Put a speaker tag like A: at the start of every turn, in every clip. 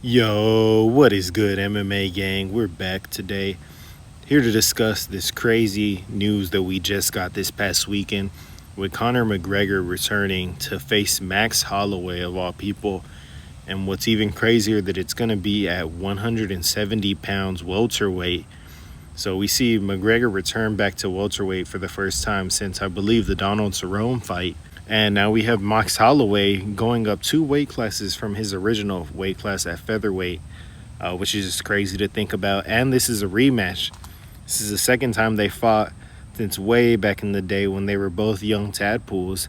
A: Yo, what is good, MMA gang? We're back today, here to discuss this crazy news that we just got this past weekend with Conor McGregor returning to face Max Holloway, of all people. And what's even crazier, that it's going to be at 170 pounds welterweight. So we see McGregor return back to welterweight for the first time since, I believe, the Donald Cerrone fight. And now we have Max Holloway going up 2 weight classes from his original weight class at featherweight, which is just crazy to think about. And this is a rematch. This is the second time they fought since way back in the day when they were both young tadpoles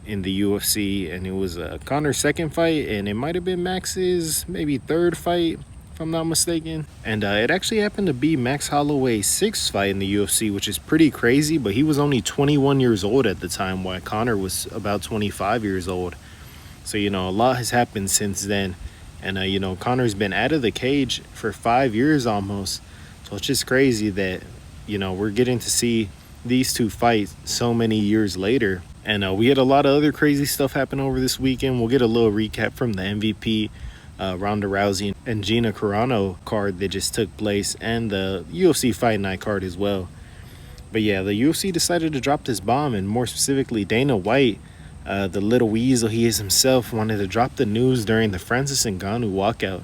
A: in the UFC. And it was Conor's second fight, and it might have been Max's maybe third fight, if I'm not mistaken. And it actually happened to be Max Holloway's sixth fight in the UFC, which is pretty crazy, but he was only 21 years old at the time, while Conor was about 25 years old. So, a lot has happened since then. And, Conor's been out of the cage for 5 years almost. So it's just crazy that, we're getting to see these two fight so many years later. And we had a lot of other crazy stuff happen over this weekend. We'll get a little recap from the MVP Ronda Rousey and Gina Carano card that just took place, and the UFC Fight Night card as well. But yeah, the UFC decided to drop this bomb, and more specifically, Dana White, the little weasel he is himself, wanted to drop the news during the Francis Ngannou walkout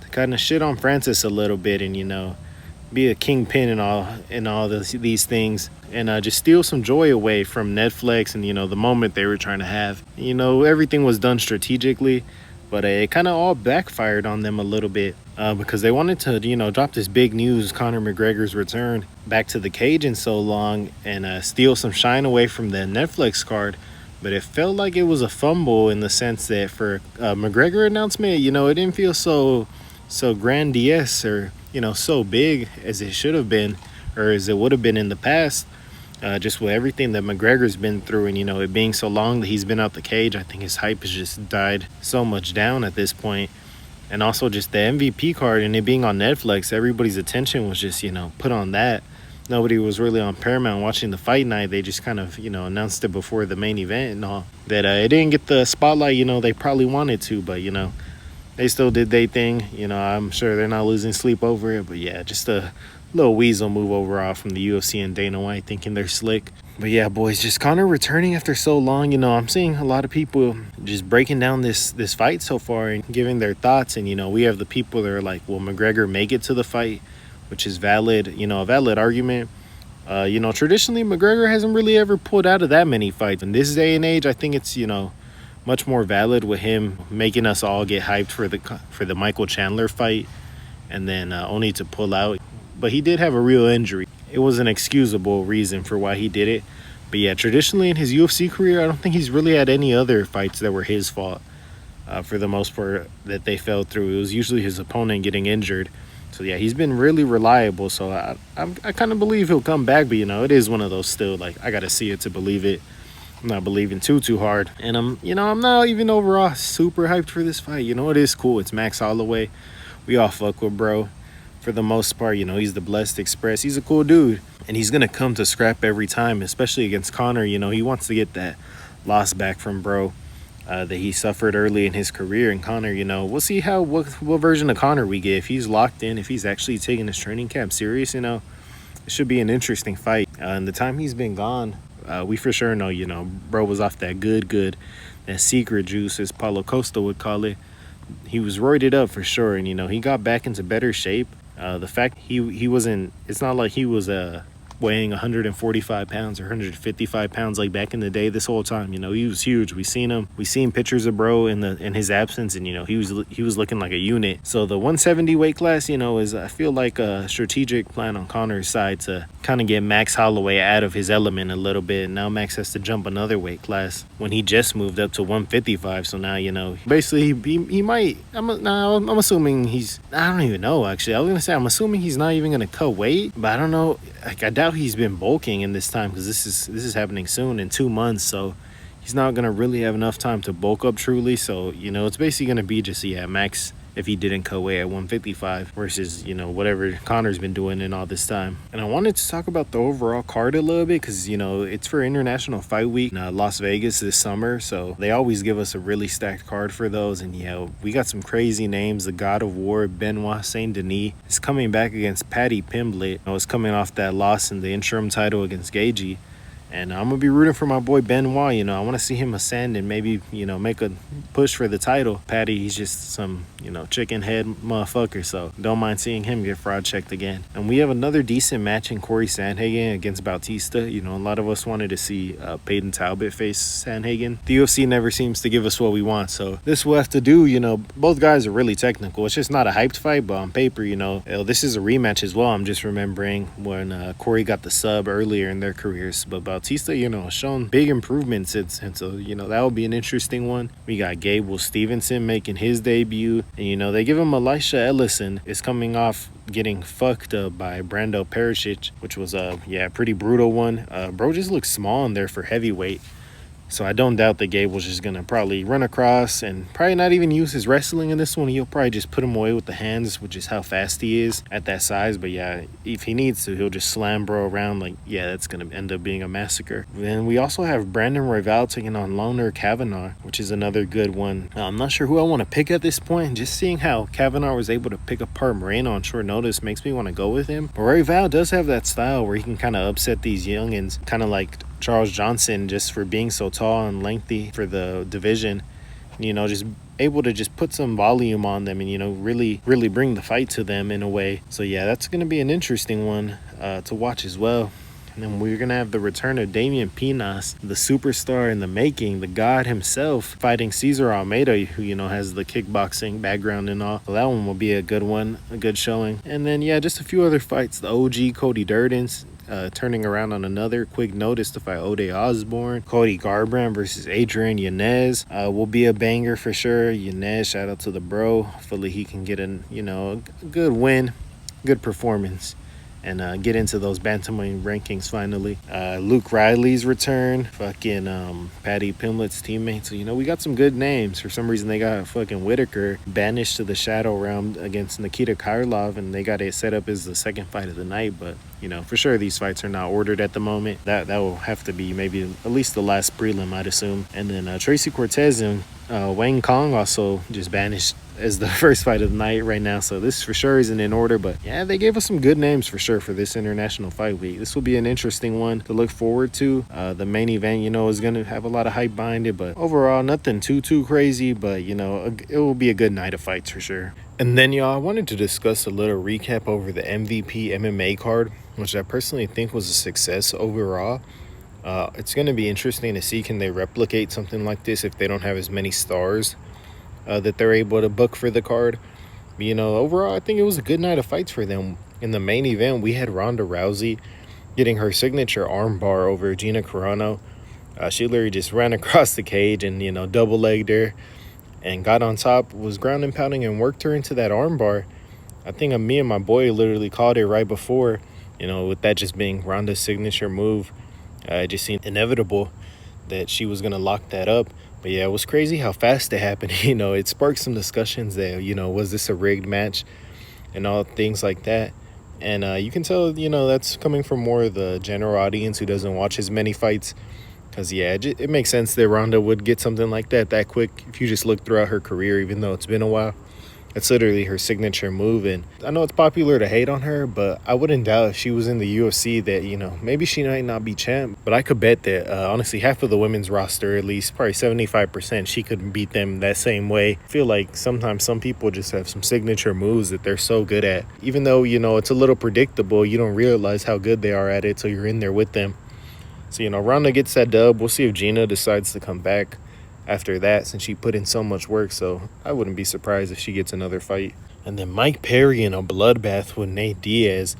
A: to kind of shit on Francis a little bit, and be a kingpin and all these things, and just steal some joy away from Netflix and the moment they were trying to have. Everything was done strategically, but it kind of all backfired on them a little bit because they wanted to, drop this big news, Conor McGregor's return back to the cage in so long, and steal some shine away from the Netflix card. But it felt like it was a fumble in the sense that for McGregor announcement, it didn't feel so grandiose or, so big as it should have been or as it would have been in the past. Just with everything that McGregor's been through, and it being so long that he's been out the cage, I think his hype has just died so much down at this point. And also just the MVP card and it being on Netflix, everybody's attention was just put on that. Nobody was really on Paramount watching the fight night. They just kind of announced it before the main event and all that. It didn't get the spotlight they probably wanted to, but they still did their thing. I'm sure they're not losing sleep over it. But yeah, just a little weasel move overall from the UFC and Dana White thinking they're slick. But yeah, boys, just Conor returning after so long. I'm seeing a lot of people just breaking down this fight so far and giving their thoughts. And we have the people that are like, will McGregor make it to the fight, which is valid, a valid argument. Traditionally McGregor hasn't really ever pulled out of that many fights. In this day and age, I think it's much more valid with him making us all get hyped for the Michael Chandler fight, and then only to pull out. But he did have a real injury. It was an excusable reason for why he did it. But yeah, traditionally in his UFC career, I don't think he's really had any other fights that were his fault for the most part that they fell through. It was usually his opponent getting injured. So yeah, he's been really reliable. So I kind of believe he'll come back. But it is one of those still, like, I got to see it to believe it. I'm not believing too hard. And I'm not even overall super hyped for this fight. It is cool. It's Max Holloway. We all fuck with bro. For the most part, he's the Blessed Express. He's a cool dude. And he's going to come to scrap every time, especially against Conor. He wants to get that loss back from bro that he suffered early in his career. And Conor, we'll see what version of Conor we get. If he's locked in, if he's actually taking his training camp serious, it should be an interesting fight. And the time he's been gone, we for sure know, bro was off that good, that secret juice, as Paulo Costa would call it. He was roided up for sure, and he got back into better shape. The fact he wasn't, it's not like he was weighing 145 pounds or 155 pounds like back in the day. This whole time, he was huge. We seen pictures of bro in his absence, and he was looking like a unit. So the 170 weight class, is, I feel like, a strategic plan on Conor's side to kind of get Max Holloway out of his element a little bit. Now Max has to jump another weight class when he just moved up to 155. So now basically he might. I'm assuming he's. I don't even know, actually. I was gonna say I'm assuming he's not even gonna cut weight, but I don't know. Like, I doubt he's been bulking in this time, because this is happening soon in 2 months. So he's not going to really have enough time to bulk up truly. So, it's basically going to be just, Max, if he didn't cut weight at 155 versus, whatever Conor's been doing in all this time. And I wanted to talk about the overall card a little bit because, it's for International Fight Week in Las Vegas this summer. So they always give us a really stacked card for those. And, we got some crazy names. The God of War, Benoit Saint Denis, is coming back against Paddy Pimblett. I was coming off that loss in the interim title against Gagey. And I'm going to be rooting for my boy Benoit. I want to see him ascend and maybe, make a push for the title. Patty, he's just some, chicken head motherfucker. So don't mind seeing him get fraud checked again. And we have another decent match in Corey Sandhagen against Bautista. A lot of us wanted to see Peyton Talbot face Sandhagen. The UFC never seems to give us what we want. So this will have to do. Both guys are really technical. It's just not a hyped fight, but on paper, this is a rematch as well. I'm just remembering when Corey got the sub earlier in their careers. But Bautista, shown big improvements. And so, that will be an interesting one. We got Gable Stevenson making his debut. And, they give him Elisha Ellison is coming off getting fucked up by Brando Perisic, which was a pretty brutal one. Bro just looks small in there for heavyweight. So I don't doubt that Gable's just going to probably run across and probably not even use his wrestling in this one. He'll probably just put him away with the hands, which is how fast he is at that size. But if he needs to, he'll just slam bro around. That's going to end up being a massacre. Then we also have Brandon Royval taking on Loner Kavanaugh, which is another good one. I'm not sure who I want to pick at this point. Just seeing how Kavanaugh was able to pick apart Moreno on short notice makes me want to go with him. But Royval does have that style where he can kind of upset these youngins, kind of like Charles Johnson, just for being so tall and lengthy for the division. Just able to just put some volume on them and really bring the fight to them in a way. So that's going to be an interesting one to watch as well. And then we're going to have the return of Damian Pinas, the superstar in the making, the god himself, fighting Cesar Almeida, who, has the kickboxing background and all. So that one will be a good one, a good showing. And then, just a few other fights. The OG Cody Durden's turning around on another quick notice to fight Ode Osborne. Cody Garbrandt versus Adrian Yanez will be a banger for sure. Yanez, shout out to the bro. Hopefully he can get a good win, good performance, and get into those bantamweight rankings finally. Luke Riley's return, fucking Paddy Pimblett's teammate. So, we got some good names. For some reason, they got fucking Whitaker banished to the shadow round against Nikita Krylov, and they got it set up as the second fight of the night. But, for sure, these fights are not ordered at the moment. That will have to be maybe at least the last prelim, I'd assume. And then Tracy Cortez and Wang Kong also just banished as the first fight of the night right now. So this for sure isn't in order, but they gave us some good names for sure for this International Fight Week. This will be an interesting one to look forward to. The main event, is going to have a lot of hype behind it, but overall nothing too crazy, but it will be a good night of fights for sure. And then I wanted to discuss a little recap over the MVP MMA card, which I personally think was a success overall. It's going to be interesting to see, can they replicate something like this if they don't have as many stars that they're able to book for the card. Overall, I think it was a good night of fights for them. In the main event, we had Ronda Rousey getting her signature armbar over Gina Carano. She literally just ran across the cage and, double-legged her and got on top, was ground and pounding and worked her into that armbar. I think me and my boy literally called it right before, with that just being Ronda's signature move. It just seemed inevitable that she was going to lock that up. But it was crazy how fast it happened. It sparked some discussions that, was this a rigged match and all things like that. And you can tell, that's coming from more of the general audience who doesn't watch as many fights. Because, it makes sense that Ronda would get something like that quick if you just look throughout her career, even though it's been a while. It's literally her signature move. And I know it's popular to hate on her, but I wouldn't doubt if she was in the UFC that, maybe she might not be champ. But I could bet that, honestly, half of the women's roster, at least probably 75%, she could beat them that same way. I feel like sometimes some people just have some signature moves that they're so good at. Even though, it's a little predictable, you don't realize how good they are at it till you're in there with them. So, Ronda gets that dub. We'll see if Gina decides to come back after that, since she put in so much work. So I wouldn't be surprised if she gets another fight. And then Mike Perry in a bloodbath with Nate Diaz.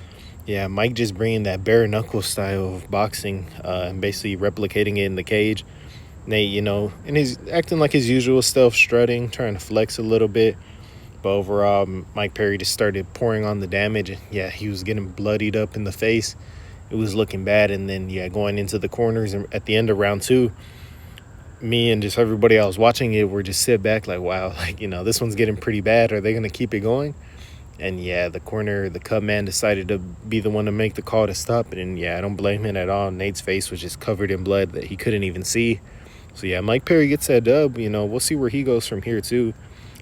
A: Mike just bringing that bare knuckle style of boxing and basically replicating it in the cage. Nate, and he's acting like his usual stuff, strutting, trying to flex a little bit. But overall, Mike Perry just started pouring on the damage. He was getting bloodied up in the face. It was looking bad. And then, going into the corners and at the end of round 2, me and just everybody else watching it were just sit back like, wow, like, this one's getting pretty bad. Are they going to keep it going? And yeah, the Cub man decided to be the one to make the call to stop it. And yeah, I don't blame him at all. Nate's face was just covered in blood that he couldn't even see. So yeah, Mike Perry gets that dub. We'll see where he goes from here too.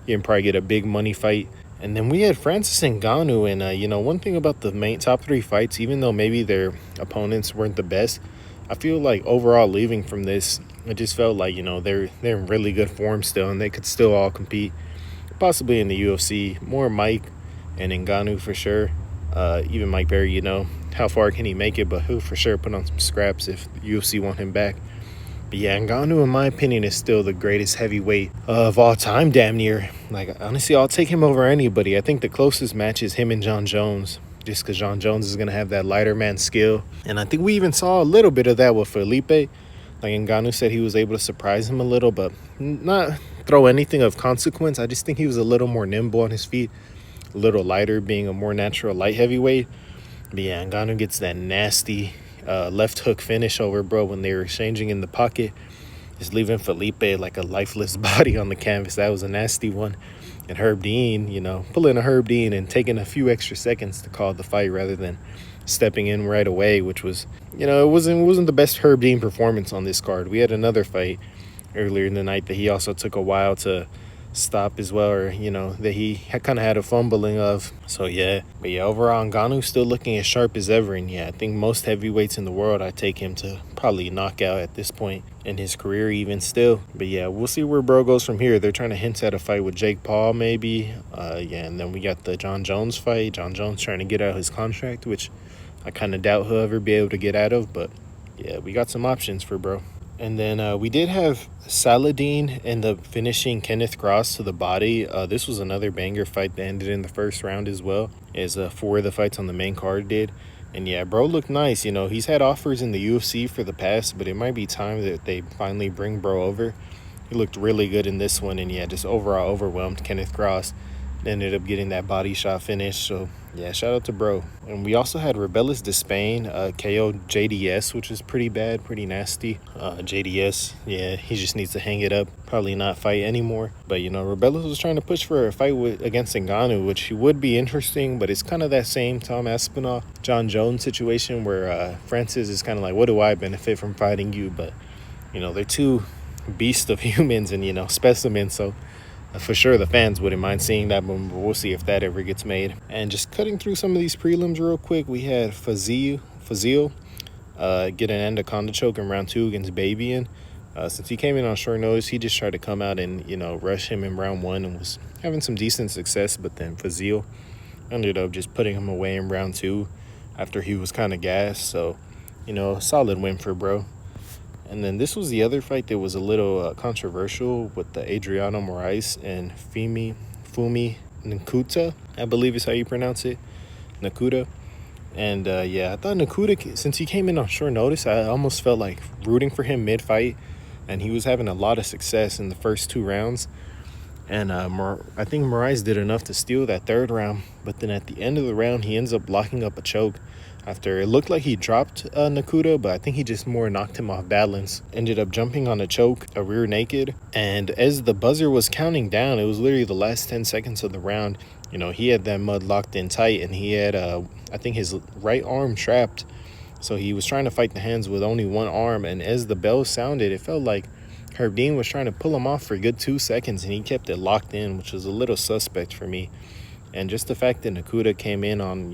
A: He can probably get a big money fight. And then we had Francis Ngannou. And one thing about the main top 3 fights, even though maybe their opponents weren't the best, I feel like overall leaving from this, it just felt like, they're in really good form still, and they could still all compete, possibly in the UFC. More Mike and Ngannou for sure. Even Mike Perry, how far can he make it? But he'll for sure put on some scraps if the UFC want him back. But yeah, Ngannou, in my opinion, is still the greatest heavyweight of all time, damn near. Like, honestly, I'll take him over anybody. I think the closest match is him and John Jones, just because John Jones is going to have that lighter man skill. And I think we even saw a little bit of that with Felipe. Like, Ngannou said he was able to surprise him a little, but not throw anything of consequence. I just think he was a little more nimble on his feet, a little lighter, being a more natural light heavyweight. But yeah, Ngannou gets that nasty left hook finish over, bro, when they were exchanging in the pocket, just leaving Felipe like a lifeless body on the canvas. That was a nasty one. And Herb Dean, pulling a Herb Dean and taking a few extra seconds to call the fight rather than stepping in right away, which was, it wasn't the best Herb Dean performance on this card. We had another fight earlier in the night that he also took a while to stop as well, or that he kind of had a fumbling of. So yeah, but yeah, overall Ngannou's still looking as sharp as ever. And yeah, I think most heavyweights in the world, I take him to probably knock out at this point in his career even still. But yeah, we'll see where bro goes from here. They're trying to hint at a fight with Jake Paul maybe. Yeah, and then we got the John Jones fight. John Jones trying to get out of his contract, which I kind of doubt he'll ever be able to get out of. But yeah, we got some options for bro. And then we did have Saladin end up finishing Kenneth Cross to the body. This was another banger fight that ended in the first round as well, as 4 of the fights on the main card did. And yeah, bro looked nice. He's had offers in the UFC for the past, but it might be time that they finally bring bro over. He looked really good in this one, and yeah, just overall overwhelmed Kenneth Cross. Ended up getting that body shot finish. So yeah, shout out to bro. And we also had Rebellis Despain KO JDS, which is pretty bad, pretty nasty. JDS, yeah, he just needs to hang it up, probably not fight anymore. But Rebellis was trying to push for a fight against Ngannou, which would be interesting, but it's kind of that same Tom Aspinall John Jones situation where Francis is kind of like, what do I benefit from fighting you? But they're two beasts of humans and specimens. So for sure the fans wouldn't mind seeing that, but we'll see if that ever gets made. And just cutting through some of these prelims real quick, we had Fazil get an anaconda choke in round 2 against Babian. Since he came in on short notice, he just tried to come out and rush him in round 1 and was having some decent success. But then Fazil ended up just putting him away in round 2 after he was kind of gassed. So solid win for bro. And then this was the other fight that was a little controversial with the Adriano Moraes and Fumi Nkuta, I believe is how you pronounce it, Nakuda. And yeah, I thought Nakuda, since he came in on short notice, I almost felt like rooting for him mid-fight, and he was having a lot of success in the first 2 rounds. And I think Moraes did enough to steal that 3rd round, but then at the end of the round, he ends up locking up a choke. After it looked like he dropped Nakuda, but I think he just more knocked him off balance. Ended up jumping on a choke, a rear naked. And as the buzzer was counting down, it was literally the last 10 seconds of the round. He had that mud locked in tight, and he had, I think, his right arm trapped. So he was trying to fight the hands with only one arm. And as the bell sounded, it felt like Herb Dean was trying to pull him off for a good 2 seconds, and he kept it locked in, which was a little suspect for me. And just the fact that Nakuda came in on,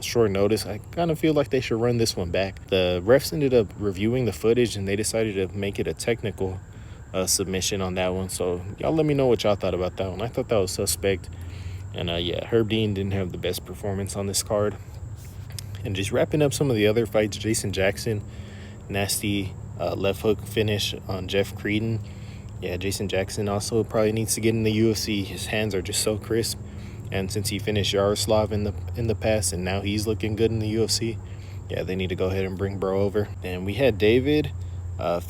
A: short notice, I kind of feel like they should run this one back. The refs ended up reviewing the footage, and they decided to make it a technical submission on that one. So y'all let me know what y'all thought about that one. I thought that was suspect. And yeah, Herb Dean didn't have the best performance on this card. And just wrapping up some of the other fights, Jason Jackson, nasty left hook finish on Jeff Creedon. Yeah, Jason Jackson also probably needs to get in the UFC. His hands are just so crisp. And since he finished Yaroslav in the past, and now he's looking good in the UFC, yeah, they need to go ahead and bring bro over. And we had David get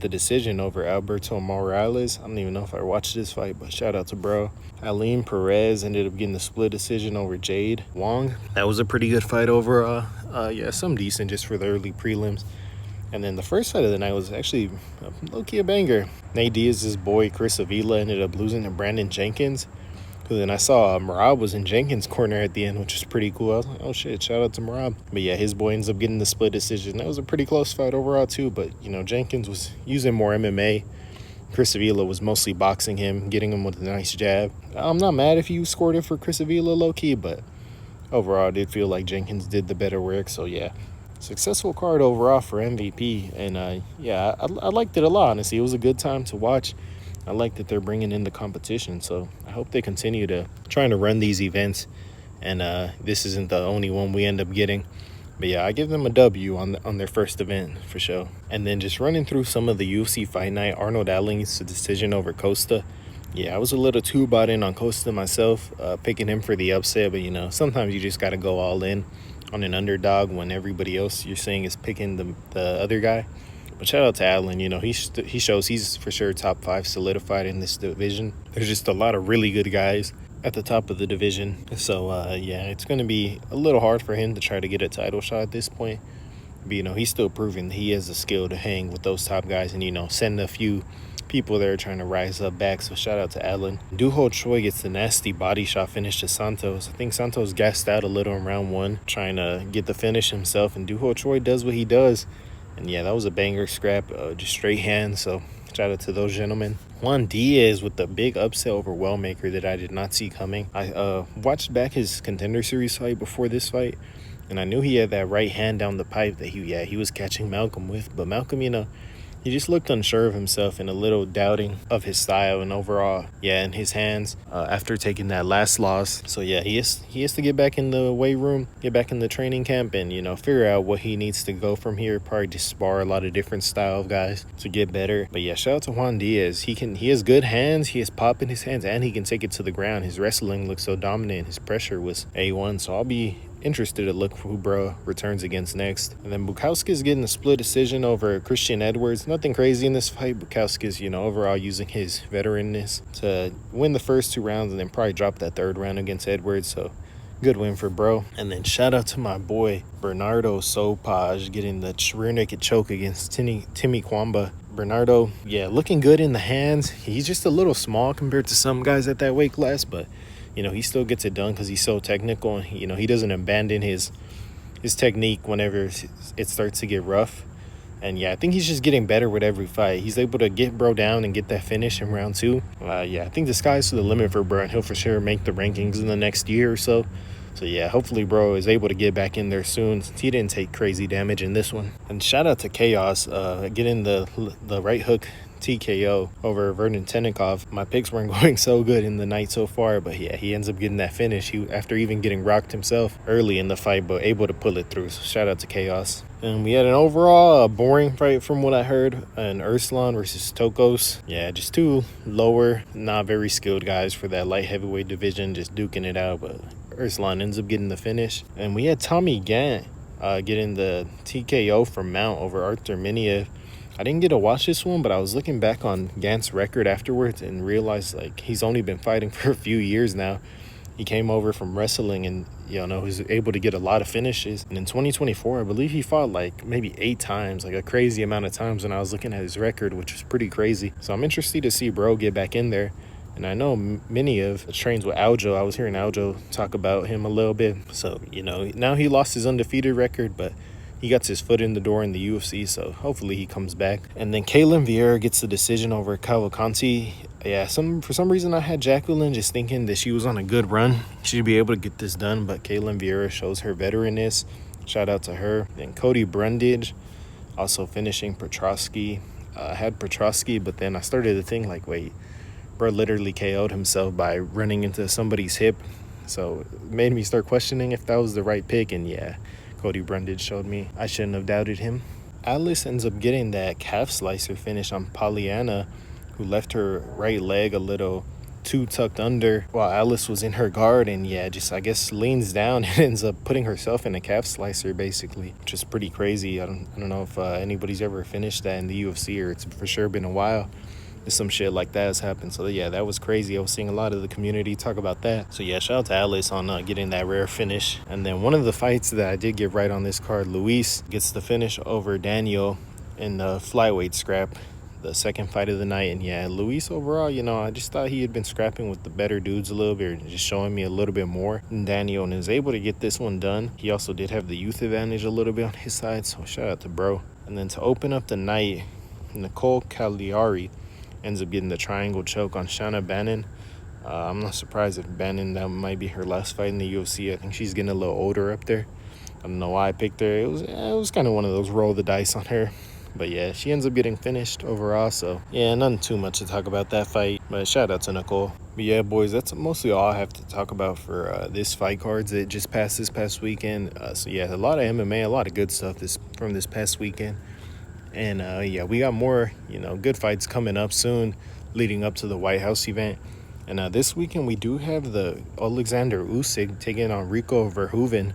A: the decision over Alberto Morales. I don't even know if I watched this fight, but shout out to bro. Aline Perez ended up getting the split decision over Jade Wong. That was a pretty good fight overall. Yeah, some decent just for the early prelims. And then the first fight of the night was actually low-key a banger. Nate Diaz's boy Chris Avila ended up losing to Brandon Jenkins. Because then I saw Merab was in Jenkins' corner at the end, which was pretty cool. I was like, oh shit, shout out to Merab. But yeah, his boy ends up getting the split decision. That was a pretty close fight overall too. But, Jenkins was using more MMA. Chris Avila was mostly boxing him, getting him with a nice jab. I'm not mad if you scored it for Chris Avila low-key, but overall I did feel like Jenkins did the better work. So yeah, successful card overall for MVP. And I liked it a lot, honestly. It was a good time to watch. I like that they're bringing in the competition, so I hope they continue to trying to run these events, and this isn't the only one we end up getting. But yeah, I give them a W on their first event for sure. And then just running through some of the UFC fight night, Arnold Alling's decision over Costa. Yeah, I was a little too bought in on Costa myself, picking him for the upset, but sometimes you just got to go all in on an underdog when everybody else you're saying is picking the other guy. But shout out to Allen. He shows he's for sure top 5 solidified in this division. There's just a lot of really good guys at the top of the division. So, it's going to be a little hard for him to try to get a title shot at this point. But, he's still proving he has the skill to hang with those top guys and, send a few people there trying to rise up back. So shout out to Allen. Duho Choi gets the nasty body shot finish to Santos. I think Santos gassed out a little in round 1 trying to get the finish himself. And Duho Choi does what he does. And yeah, that was a banger scrap, just straight hands. So shout out to those gentlemen. Juan Diaz with the big upset over Wellmaker that I did not see coming. I watched back his Contender Series fight before this fight, and I knew he had that right hand down the pipe that he was catching Malcolm with. But Malcolm, he just looked unsure of himself and a little doubting of his style and overall, in his hands after taking that last loss. So yeah, he has to get back in the weight room, get back in the training camp, and figure out what he needs to go from here. Probably just spar a lot of different style of guys to get better. But yeah, shout out to Juan Diaz. He has good hands, he has pop in his hands, and he can take it to the ground. His wrestling looks so dominant. His pressure was A1. So I'll be interested to look for who bro returns against next. And then Bukowski's getting a split decision over Christian Edwards. Nothing crazy in this fight. Bukowski's, overall using his veteranness to win the first 2 rounds and then probably drop that 3rd round against Edwards. So good win for bro. And then shout out to my boy Bernardo Sopaj getting the rear naked choke against Timmy Kwamba. Bernardo, looking good in the hands. He's just a little small compared to some guys at that weight class, but he still gets it done because he's so technical. And, he doesn't abandon his technique whenever it starts to get rough. And, I think he's just getting better with every fight. He's able to get bro down and get that finish in round 2. I think the sky's to the limit for bro, and he'll for sure make the rankings in the next year or so. So, hopefully bro is able to get back in there soon since he didn't take crazy damage in this one. And shout out to Chaos getting the right hook TKO over Vernon Tenikov. My picks weren't going so good in the night so far, but he ends up getting that finish. After even getting rocked himself early in the fight, but able to pull it through. So shout out to Chaos. And we had an overall boring fight from what I heard. An Urslan versus Tokos. Just 2 lower, not very skilled guys for that light heavyweight division, just duking it out. But Urslan ends up getting the finish. And we had Tommy Gant getting the TKO from Mount over Arthur Miniev. I didn't get to watch this one, but I was looking back on Gant's record afterwards and realized he's only been fighting for a few years now. He came over from wrestling and was able to get a lot of finishes. And in 2024, I believe he fought maybe 8 times, a crazy amount of times when I was looking at his record, which was pretty crazy. So I'm interested to see bro get back in there. And I know Miniev trains with Aljo. I was hearing Aljo talk about him a little bit. So, now he lost his undefeated record, but he got his foot in the door in the UFC, so hopefully he comes back. And then Kaylin Vieira gets the decision over Cavalcanti. For some reason I had Jacqueline just thinking that she was on a good run. She'd be able to get this done, but Kaylin Vieira shows her veteranness. Shout out to her. Then Cody Brundage also finishing Petrosky. I had Petrosky, but then I started to think wait, bro literally KO'd himself by running into somebody's hip. So it made me start questioning if that was the right pick, and Cody Brundage showed me I shouldn't have doubted him. Alice ends up getting that calf slicer finish on Pollyanna, who left her right leg a little too tucked under while Alice was in her guard, and I guess leans down and ends up putting herself in a calf slicer basically, which is pretty crazy. I don't know if anybody's ever finished that in the UFC, or it's for sure been a while. Some shit like that has happened. So that was crazy. I was seeing a lot of the community talk about that. So shout out to Alice on getting that rare finish. And then one of the fights that I did get right on this card, Luis gets the finish over Daniel. in the flyweight scrap, the second fight of the night. And yeah, Luis overall, I just thought he had been scrapping with the better dudes a little bit, just showing me a little bit more than Daniel, and is able to get this one done. He also did have the youth advantage a little bit on his side, so shout out to bro. And then to open up the night, Nicole Cagliari ends up getting the triangle choke on Shanna Bannon. I'm not surprised if Bannon, that might be her last fight in the UFC. I think she's getting a little older up there. I don't know why I picked her. It was kind of one of those roll the dice on her. But yeah, she ends up getting finished overall. So yeah, nothing too much to talk about that fight. But shout out to Nicole. But yeah, boys, that's mostly all I have to talk about for this fight cards that just passed this past weekend. So yeah, a lot of MMA, a lot of good stuff from this past weekend. And yeah, we got more, good fights coming up soon, leading up to the White House event. And this weekend we do have the Alexander Usyk taking on Rico Verhoeven,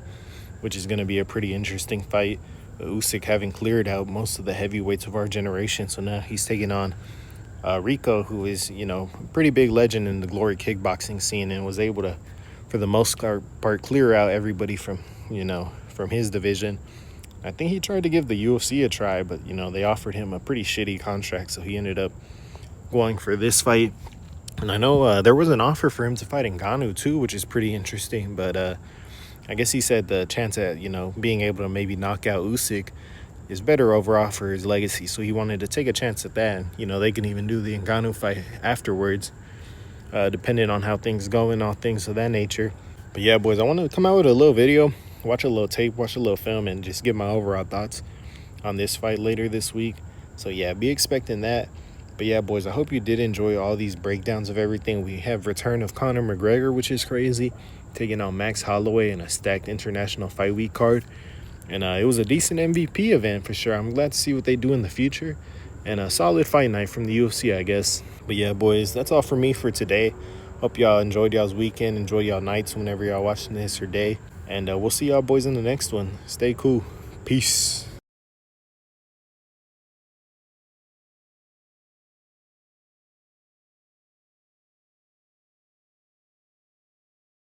A: which is going to be a pretty interesting fight. Usyk having cleared out most of the heavyweights of our generation, so now he's taking on Rico, who is, a pretty big legend in the glory kickboxing scene, and was able to, for the most part, clear out everybody from his division. I think he tried to give the UFC a try, but, they offered him a pretty shitty contract, so he ended up going for this fight. And I know there was an offer for him to fight Ngannou too, which is pretty interesting, but I guess he said the chance at, being able to maybe knock out Usyk is better overall for his legacy. So he wanted to take a chance at that. They can even do the Ngannou fight afterwards, depending on how things go and all things of that nature. But yeah, boys, I want to come out with a little video, watch a little tape, watch a little film, and just give my overall thoughts on this fight later this week. So yeah, be expecting that. But yeah, boys, I hope you did enjoy all these breakdowns of everything. We have return of Conor McGregor, which is crazy, taking on Max Holloway in a stacked International Fight Week card. And it was a decent MVP event for sure. I'm glad to see what they do in the future. And a solid fight night from the UFC, I guess. But yeah, boys, that's all for me for today. Hope y'all enjoyed y'all's weekend, enjoyed y'all nights whenever y'all watching this or day. And we'll see y'all boys in the next one. Stay cool. Peace.